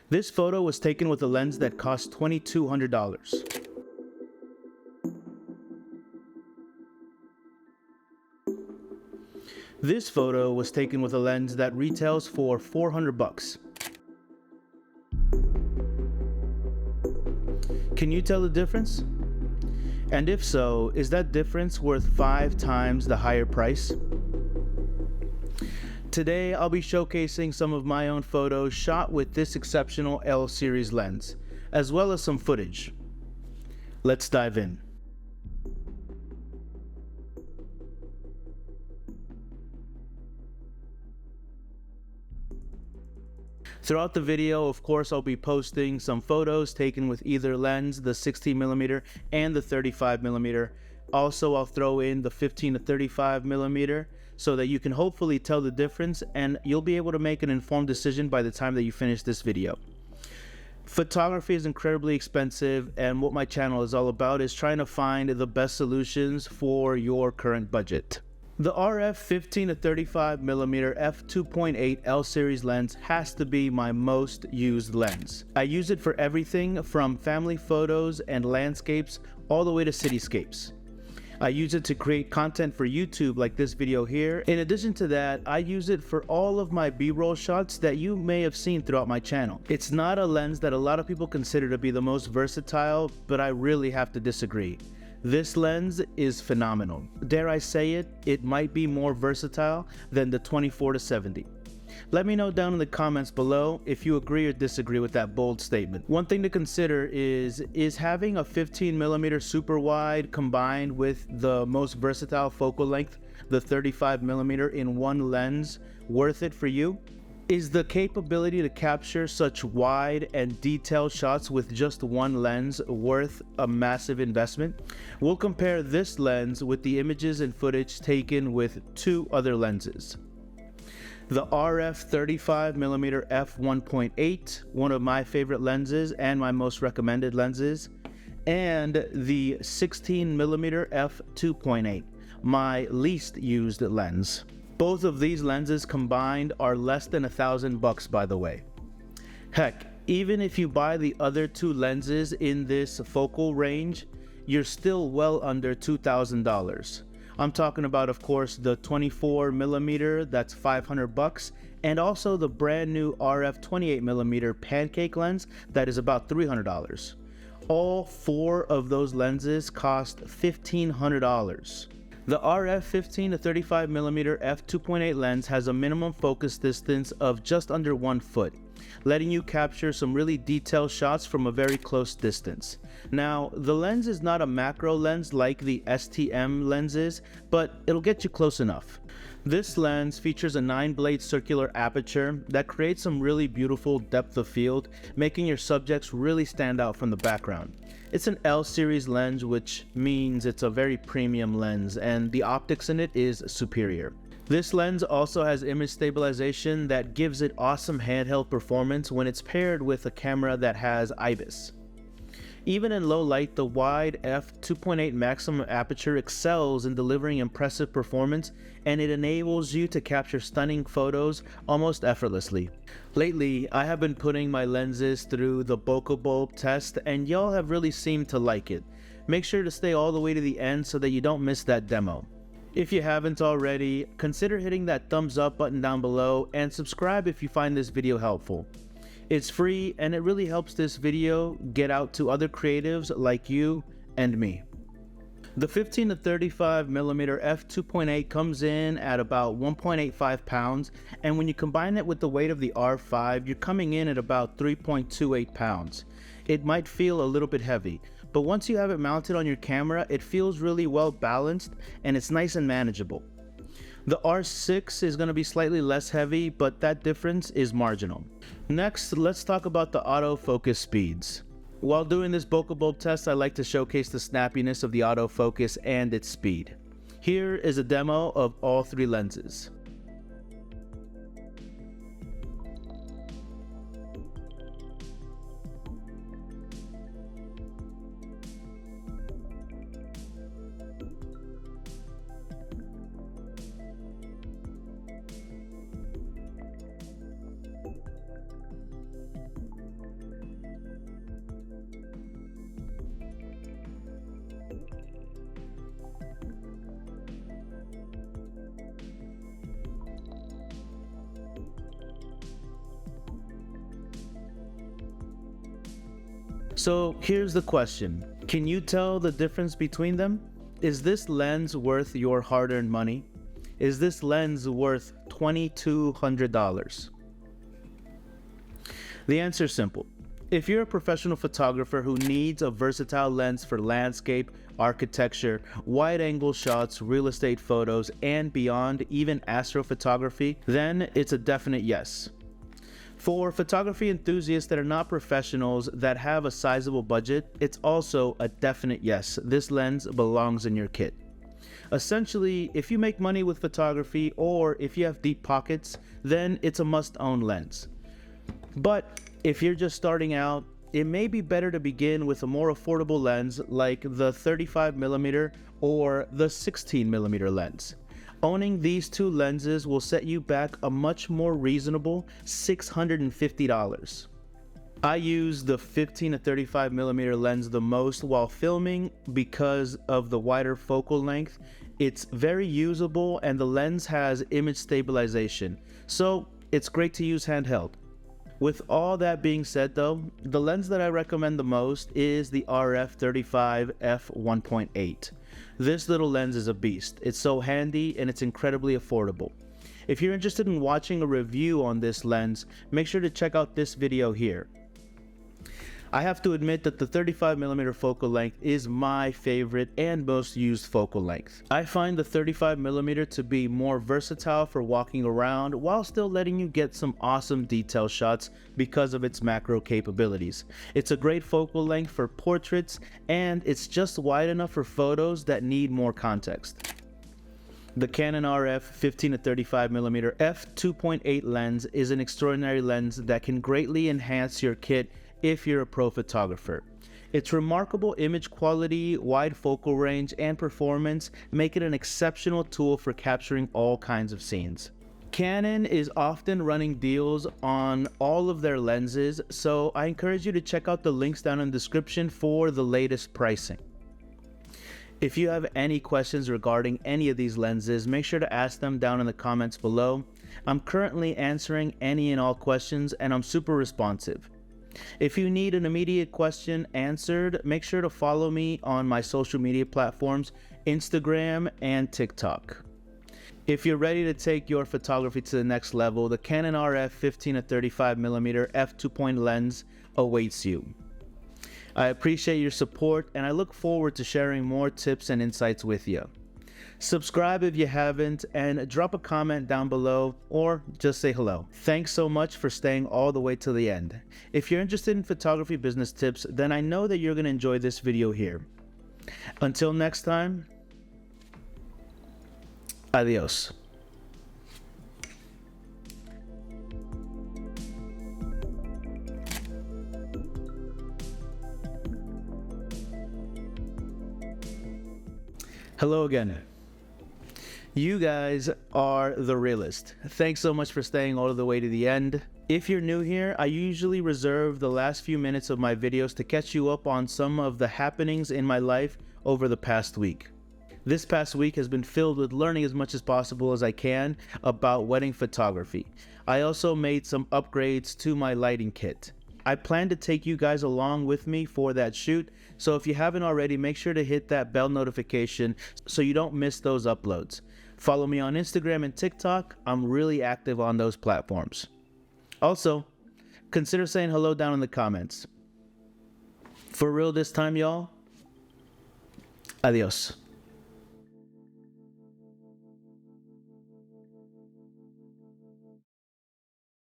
This photo was taken with a lens that cost $2,200. This photo was taken with a lens that retails for $400. Can you tell the difference? And if so, is that difference worth 5 times the higher price? Today, I'll be showcasing some of my own photos shot with this exceptional L series lens, as well as some footage. Let's dive in. Throughout the video, of course, I'll be posting some photos taken with either lens, the 16mm and the 35mm. Also, I'll throw in the 15 to 35mm so that you can hopefully tell the difference and you'll be able to make an informed decision by the time that you finish this video. Photography is incredibly expensive, and what my channel is all about is trying to find the best solutions for your current budget. The RF 15 to 35mm f2.8 L series lens has to be my most used lens. I use it for everything from family photos and landscapes all the way to cityscapes. I use it to create content for YouTube like this video here. In addition to that, I use it for all of my B-roll shots that you may have seen throughout my channel. It's not a lens that a lot of people consider to be the most versatile, but I really have to disagree. This lens is phenomenal. Dare I say it, it might be more versatile than the 24 to 70. Let me know down in the comments below if you agree or disagree with that bold statement. One thing to consider is having a 15mm super wide combined with the most versatile focal length, the 35mm in one lens, worth it for you? Is the capability to capture such wide and detailed shots with just one lens worth a massive investment? We'll compare this lens with the images and footage taken with 2 other lenses. The RF 35mm f1.8, one of my favorite lenses and my most recommended lenses, and the 16mm f2.8, my least used lens. Both of these lenses combined are less than $1,000 by the way. Heck, even if you buy the other 2 lenses in this focal range, you're still well under $2,000. I'm talking about, of course, the 24mm, that's $500, and also the brand new RF 28mm pancake lens that is about $300. All 4 of those lenses cost $1,500. The RF 15 to 35mm f2.8 lens has a minimum focus distance of just under 1 foot, letting you capture some really detailed shots from a very close distance. Now, the lens is not a macro lens like the STM lenses, but it'll get you close enough. This lens features a 9-blade circular aperture that creates some really beautiful depth of field, making your subjects really stand out from the background. It's an L series lens, which means it's a very premium lens, and the optics in it is superior. This lens also has image stabilization that gives it awesome handheld performance when it's paired with a camera that has IBIS. Even in low light, the wide f2.8 maximum aperture excels in delivering impressive performance, and it enables you to capture stunning photos almost effortlessly. Lately, I have been putting my lenses through the bokeh bulb test, and y'all have really seemed to like it. Make sure to stay all the way to the end so that you don't miss that demo. If you haven't already, consider hitting that thumbs up button down below and subscribe if you find this video helpful. It's free and it really helps this video get out to other creatives like you and me. The 15 to 35mm f2.8 comes in at about 1.85 pounds, and when you combine it with the weight of the R5, you're coming in at about 3.28 pounds. It might feel a little bit heavy, but once you have it mounted on your camera, it feels really well balanced and it's nice and manageable. The R6 is going to be slightly less heavy, but that difference is marginal. Next, let's talk about the autofocus speeds. While doing this bokeh bulb test, I like to showcase the snappiness of the autofocus and its speed. Here is a demo of all 3 lenses. So here's the question. Can you tell the difference between them? Is this lens worth your hard-earned money? Is this lens worth $2,200? The answer is simple. If you're a professional photographer who needs a versatile lens for landscape, architecture, wide-angle shots, real estate photos, and beyond, even astrophotography, then it's a definite yes. For photography enthusiasts that are not professionals that have a sizable budget, it's also a definite yes. This lens belongs in your kit. Essentially, if you make money with photography or if you have deep pockets, then it's a must-own lens. But if you're just starting out, it may be better to begin with a more affordable lens like the 35mm or the 16mm lens. Owning these two lenses will set you back a much more reasonable $650. I use the 15 to 35mm lens the most while filming because of the wider focal length. It's very usable and the lens has image stabilization, so it's great to use handheld. With all that being said though, the lens that I recommend the most is the RF 35 f1.8. This little lens is a beast. It's so handy and it's incredibly affordable. If you're interested in watching a review on this lens, make sure to check out this video here. I have to admit that the 35mm focal length is my favorite and most used focal length. I find the 35mm to be more versatile for walking around while still letting you get some awesome detail shots because of its macro capabilities. It's a great focal length for portraits and it's just wide enough for photos that need more context. The Canon Rf 15 to 35mm f2.8 lens is an extraordinary lens that can greatly enhance your kit if you're a pro photographer. Its remarkable image quality, wide focal range, and performance make it an exceptional tool for capturing all kinds of scenes. Canon is often running deals on all of their lenses, so I encourage you to check out the links down in the description for the latest pricing. If you have any questions regarding any of these lenses, make sure to ask them down in the comments below. I'm currently answering any and all questions and I'm super responsive. If you need an immediate question answered, make sure to follow me on my social media platforms, Instagram and TikTok. If you're ready to take your photography to the next level, the Canon RF 15 to 35mm f2.8 lens awaits you. I appreciate your support and I look forward to sharing more tips and insights with you. Subscribe if you haven't and drop a comment down below or just say hello. Thanks so much for staying all the way to the end. If you're interested in photography business tips, then I know that you're going to enjoy this video here. Until next time, adios. Hello again. You guys are the realest. Thanks so much for staying all the way to the end. If you're new here, I usually reserve the last few minutes of my videos to catch you up on some of the happenings in my life over the past week. This past week has been filled with learning as much as possible as I can about wedding photography. I also made some upgrades to my lighting kit. I plan to take you guys along with me for that shoot, so if you haven't already, make sure to hit that bell notification so you don't miss those uploads. Follow me on Instagram and TikTok. I'm really active on those platforms. Also, consider saying hello down in the comments. For real this time, y'all. Adios.